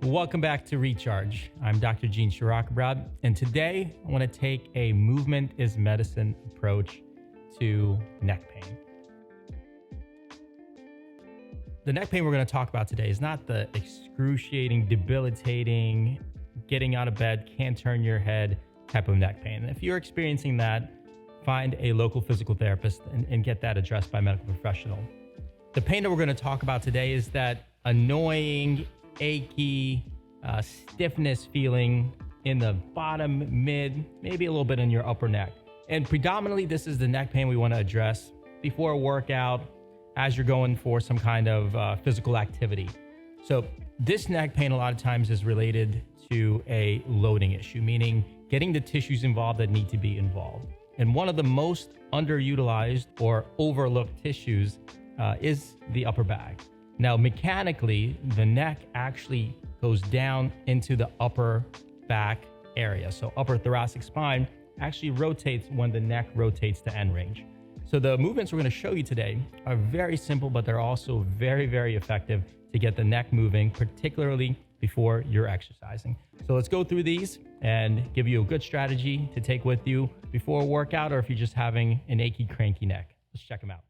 Welcome back to Recharge. I'm Dr. Gene Shirakabrad, and today I want to take a movement is medicine approach to neck pain. The neck pain we're going to talk about today is not the excruciating, debilitating, getting out of bed, can't turn your head type of neck pain. If you're experiencing that, find a local physical therapist and get that addressed by a medical professional. The pain that we're going to talk about today is that annoying, achy, stiffness feeling in the bottom, mid, maybe a little bit in your upper neck. And predominantly, this is the neck pain we want to address before a workout, as you're going for some kind of physical activity. So this neck pain a lot of times is related to a loading issue, meaning getting the tissues involved that need to be involved. And one of the most underutilized or overlooked tissues is the upper back. Now, mechanically, the neck actually goes down into the upper back area. So upper thoracic spine actually rotates when the neck rotates to end range. So the movements we're going to show you today are very simple, but they're also very, very effective to get the neck moving, particularly before you're exercising. So let's go through these and give you a good strategy to take with you before a workout, or if you're just having an achy, cranky neck. Let's check them out.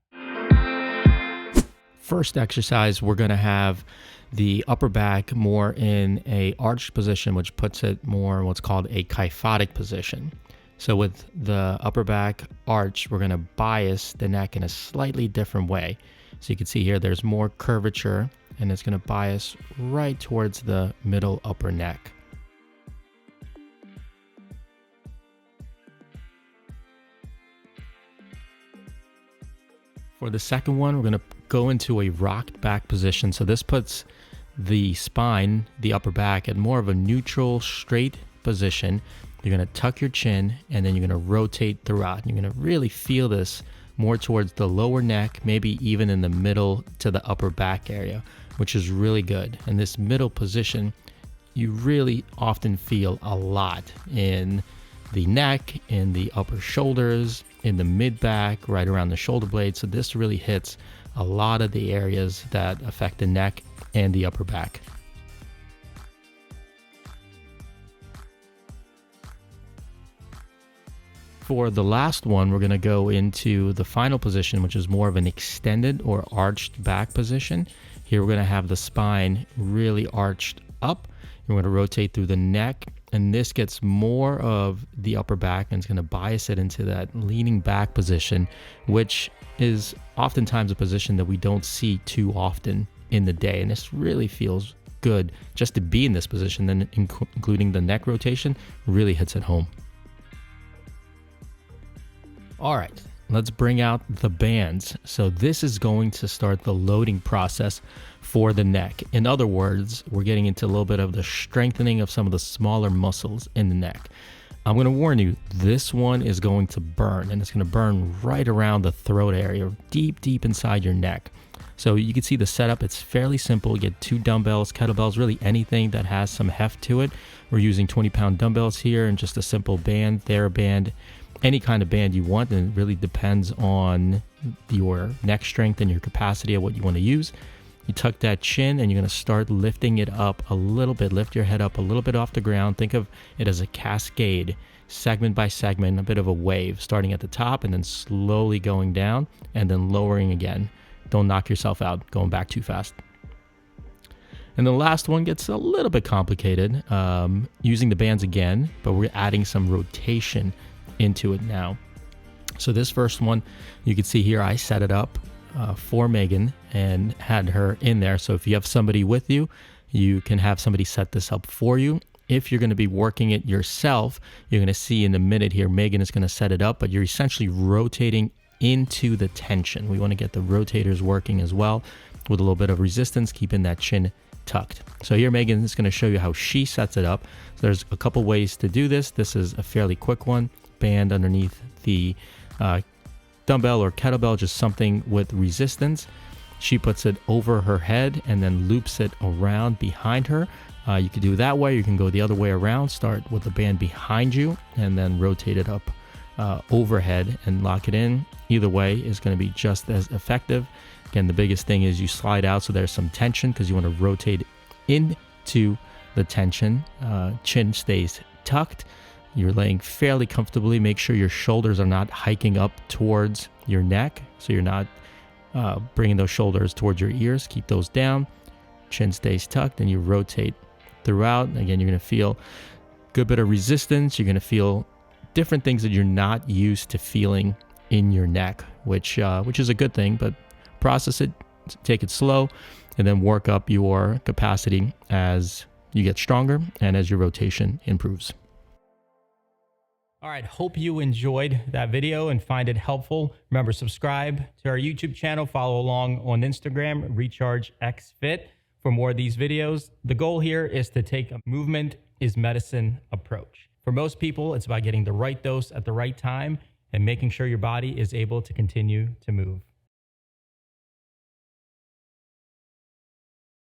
First exercise, we're going to have the upper back more in a arched position, which puts it more in what's called a kyphotic position. So with the upper back arch, we're going to bias the neck in a slightly different way. So you can see here, there's more curvature, and it's going to bias right towards the middle upper neck. For the second one, we're going to go into a rocked back position. So this puts the spine, the upper back, at more of a neutral, straight position. You're going to tuck your chin, and then you're going to rotate throughout. You're going to really feel this more towards the lower neck, maybe even in the middle to the upper back area, which is really good. In this middle position, you really often feel a lot in the neck, in the upper shoulders, in the mid back, right around the shoulder blade. So this really hits a lot of the areas that affect the neck and the upper back. For the last one, we're going to go into the final position, which is more of an extended or arched back position. Here we're going to have the spine really arched up. We're going to rotate through the neck, and this gets more of the upper back, and it's going to bias it into that leaning back position, which is oftentimes a position that we don't see too often in the day. And this really feels good just to be in this position, then including the neck rotation really hits it home. All right, let's bring out the bands. So this is going to start the loading process for the neck. In other words, we're getting into a little bit of the strengthening of some of the smaller muscles in the neck. I'm going to warn you, this one is going to burn, and it's going to burn right around the throat area, deep, deep inside your neck. So you can see the setup, it's fairly simple. You get 2 dumbbells, kettlebells, really anything that has some heft to it. We're using 20-pound dumbbells here and just a simple band, TheraBand, any kind of band you want, and it really depends on your neck strength and your capacity of what you want to use. You tuck that chin, and you're going to start lifting it up a little bit. Lift your head up a little bit off the ground. Think of it as a cascade, segment by segment, a bit of a wave, starting at the top and then slowly going down and then lowering again. Don't knock yourself out going back too fast. And the last one gets a little bit complicated, using the bands again, but we're adding some rotation into it now. So this first one, you can see here, I set it up for Megan and had her in there. So if you have somebody with you, you can have somebody set this up for you. If you're going to be working it yourself, you're going to see in a minute here, Megan is going to set it up, but you're essentially rotating into the tension. We want to get the rotators working as well with a little bit of resistance, keeping that chin tucked. So here Megan is going to show you how she sets it up. So there's a couple ways to do this. This is a fairly quick one. Band underneath the dumbbell or kettlebell, just something with resistance. She puts it over her head and then loops it around behind her. You can do it that way. You can go the other way around. Start with the band behind you and then rotate it up overhead and lock it in. Either way is going to be just as effective. Again, the biggest thing is you slide out so there's some tension because you want to rotate into the tension. Chin stays tucked. You're laying fairly comfortably. Make sure your shoulders are not hiking up towards your neck, so you're not bringing those shoulders towards your ears. Keep those down. Chin stays tucked, and you rotate throughout. Again, you're going to feel a good bit of resistance. You're going to feel different things that you're not used to feeling in your neck, which is a good thing, but process it, take it slow, and then work up your capacity as you get stronger and as your rotation improves. All right, hope you enjoyed that video and find it helpful. Remember, subscribe to our YouTube channel, follow along on Instagram, RechargeXFit, for more of these videos. The goal here is to take a movement is medicine approach. For most people, it's about getting the right dose at the right time and making sure your body is able to continue to move.